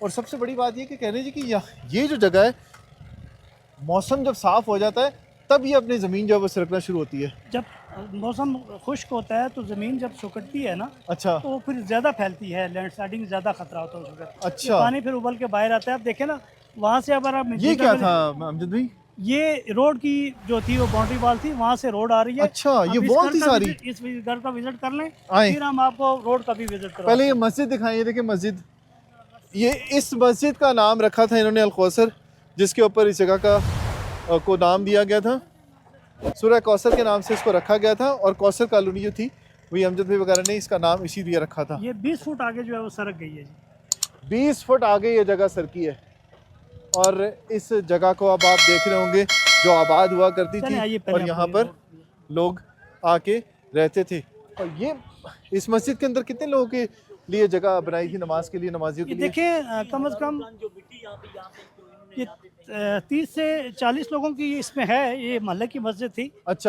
और सबसे बड़ी बात ये कि कहने जी कि ये जो जगह है, मौसम जब साफ़ हो जाता है तब ये अपनी ज़मीन जो है वो सिरकना शुरू होती है। जब मौसम खुश्क होता है तो ज़मीन जब सुकड़ती है ना, अच्छा तो फिर ज़्यादा फैलती है, लैंडस्लाइडिंग ज़्यादा खतरा होता है उसमें। ये अच्छा, पानी फिर उबल के बाहर आता है। आप देखें ना, वहाँ से अगर आप ये क्या था मजीदा अमजद भाई? ये रोड की जो थी वो बाउंड्री वॉल थी, वहाँ से रोड आ रही है। अच्छा, ये आप वॉल थी सारी? इस घर का विजिट कर लें, आए फिर हम आपको रोड का भी विजिट करवाते पहले ये हैं। मस्जिद दिखाएं। ये देखिए मस्जिद, ये इस मस्जिद का नाम रखा था इन्होंने अल कौसर, जिसके ऊपर इस जगह का को नाम दिया गया था। सूरह कौसर के नाम से इसको रखा गया था और कौसर कॉलोनी जो थी वही अमजद भाई वगैरह ने इसका नाम इसीलिए रखा था। ये 20 फुट आगे जो है वो सड़क गई है जी। 20 फुट आगे ये जगह सरकी है और इस जगह को अब आप देख रहे होंगे जो आबाद हुआ करती चलें आइए थी पहले और यहाँ आपको पर लोग आके रहते थे। और ये इस मस्जिद के अंदर कितने लोगों के लिए जगह बनाई थी नमाज के लिए, नमाजियों के ये लिए? देखें कम से कम ये 30 से 40 लोगों की इसमें है। ये मोहल्ले की मस्जिद थी। अच्छा